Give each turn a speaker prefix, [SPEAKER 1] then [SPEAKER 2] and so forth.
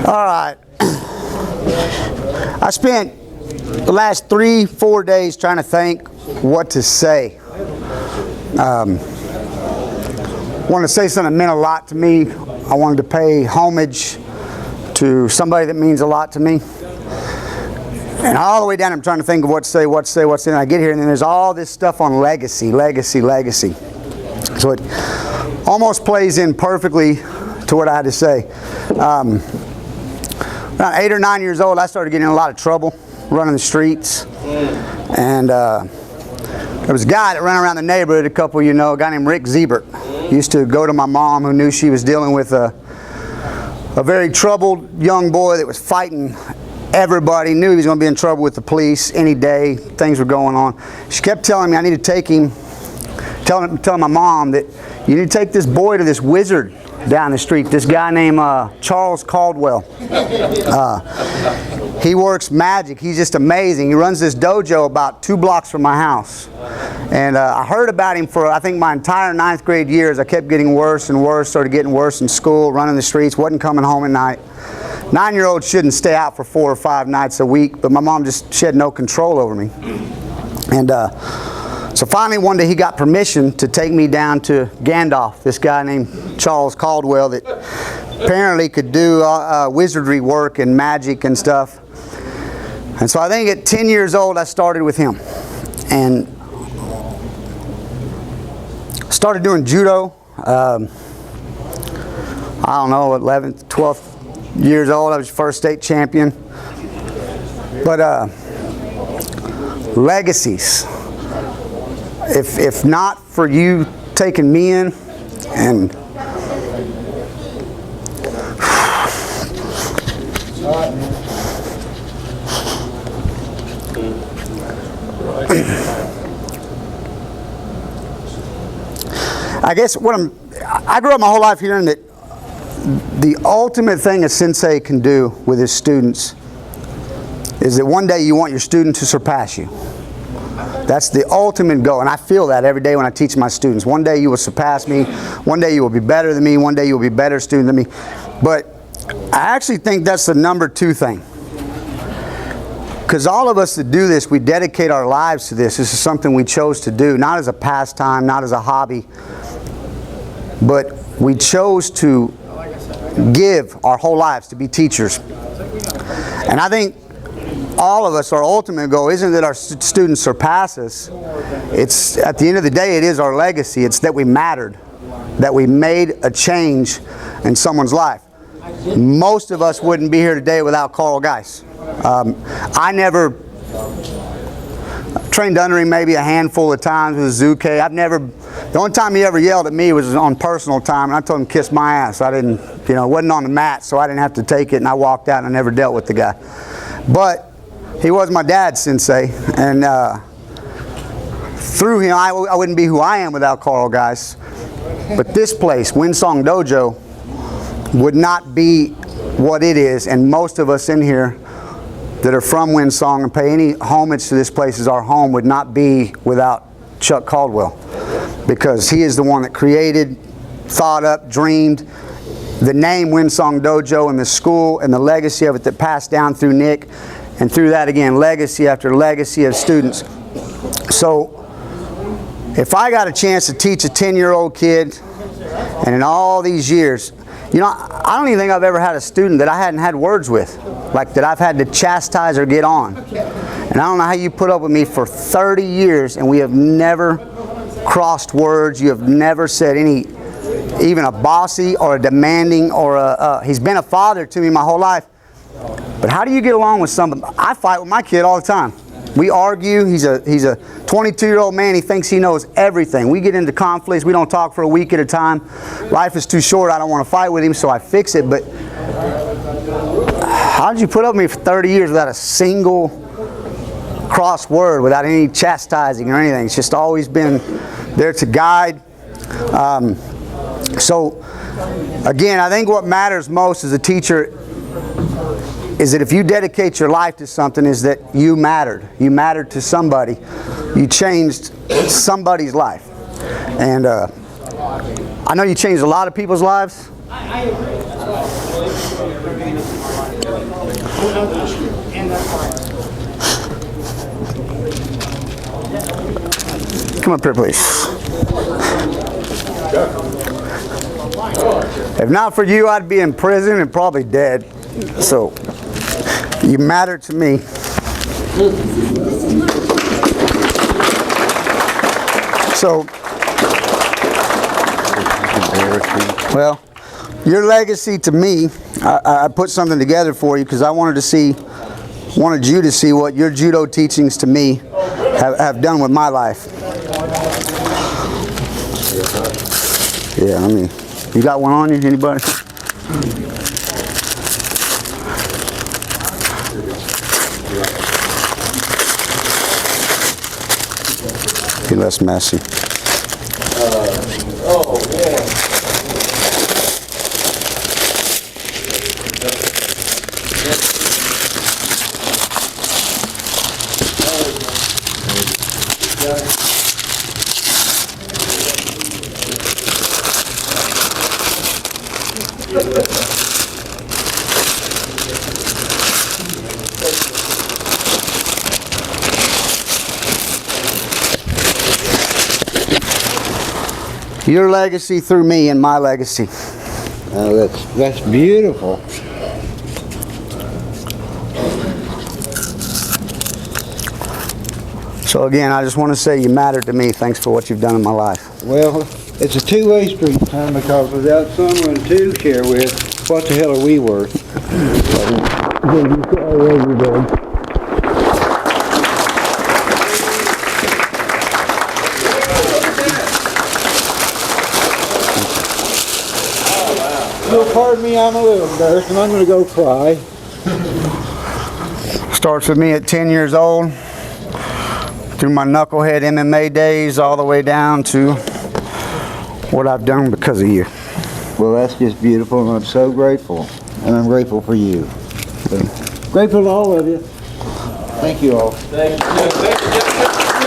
[SPEAKER 1] All right. I spent the last 3-4 days trying to think what to say. Wanted to say something that meant a lot to me. I wanted to pay homage to somebody that means a lot to me. And all the way down I'm trying to think of what to say, and I get here and then there's all this stuff on legacy. So it almost plays in perfectly to what I had to say. Around 8 or 9 years old, I started getting in a lot of trouble running the streets. And there was a guy that ran around the neighborhood, a couple you know, a guy named Rick Ziebert. Used to go to my mom, who knew she was dealing with a very troubled young boy that was fighting everybody, knew he was going to be in trouble with the police any day. Things were going on. She kept telling me I need to take him, telling my mom that you need to take this boy to this wizard down the street, this guy named Charles Caldwell. He works magic. He's just amazing. He runs this dojo about 2 blocks from my house. And I heard about him for, I think, my entire 9th grade years. I kept getting worse and worse, started getting worse in school, running the streets, wasn't coming home at night. 9-year-olds shouldn't stay out for 4 or 5 nights a week, but my mom just, she had no control over me. And so finally one day he got permission to take me down to Gandalf, this guy named Charles Caldwell that apparently could do wizardry work and magic and stuff. And so I think at 10 years old I started with him. And started doing judo. I don't know, 11th, 12th years old. I was first state champion. But legacies. If not for you taking me in and I guess I grew up my whole life hearing that the ultimate thing a sensei can do with his students is that one day you want your student to surpass you. That's the ultimate goal, and I feel that every day when I teach my students. One day you will surpass me, one day you will be better than me, one day you will be a better student than me. But I actually think that's the number 2 thing. Because all of us that do this, we dedicate our lives to this. This is something we chose to do, not as a pastime, not as a hobby, but we chose to give our whole lives to be teachers. And I think all of us, our ultimate goal isn't that our students surpass us. It's, at the end of the day, it is our legacy. It's that we mattered, that we made a change in someone's life. Most of us wouldn't be here today without Carl Geis. I never trained under him maybe a handful of times with Zuke. The only time he ever yelled at me was on personal time, and I told him to kiss my ass. I didn't, it wasn't on the mat, so I didn't have to take it, and I walked out and I never dealt with the guy. But he was my dad's sensei, and through him, I wouldn't be who I am without Carl Geis. But this place, Windsong Dojo, would not be what it is, and most of us in here that are from Windsong and pay any homage to this place as our home would not be without Chuck Caldwell, because he is the one that created, thought up, dreamed the name Windsong Dojo and the school and the legacy of it that passed down through Nick, and through that again, legacy after legacy of students. So if I got a chance to teach a 10-year-old kid, and in all these years, I don't even think I've ever had a student that I hadn't had words with, like that I've had to chastise or get on. And I don't know how you put up with me for 30 years and we have never crossed words. You have never said even a bossy or a demanding or he's been a father to me my whole life. But how do you get along with somebody? I fight with my kid all the time. We argue. He's a 22-year-old man. He thinks he knows everything. We get into conflicts. We don't talk for a week at a time. Life is too short. I don't want to fight with him, so I fix it. But how did you put up with me for 30 years without a single cross word, without any chastising or anything? It's just always been there to guide. So, again, I think what matters most as a teacher is that if you dedicate your life to something, is that you mattered. You mattered to somebody. You changed somebody's life. And I know you changed a lot of people's lives,
[SPEAKER 2] I agree.
[SPEAKER 1] Come up here, please. If not for you, I'd be in prison and probably dead. So, you matter to me. So, well, your legacy to me, I put something together for you because I wanted you to see what your judo teachings to me have done with my life. Yeah, I mean, you got one on you, anybody? Be less messy.
[SPEAKER 3] Oh, yeah.
[SPEAKER 1] Your legacy through me and my legacy.
[SPEAKER 3] Oh, that's beautiful.
[SPEAKER 1] So again, I just want to say you matter to me. Thanks for what you've done in my life.
[SPEAKER 3] Well, it's a two-way street, Tom, because without someone to share with, what the hell are we worth? Well, pardon me, I'm a little embarrassed, and I'm going to go cry.
[SPEAKER 1] Starts with me at 10 years old, through my knucklehead MMA days, all the way down to what I've done because of you.
[SPEAKER 3] Well, that's just beautiful, and I'm so grateful. And I'm grateful for you. So, grateful to all of you. Thank you all.
[SPEAKER 2] Thank you.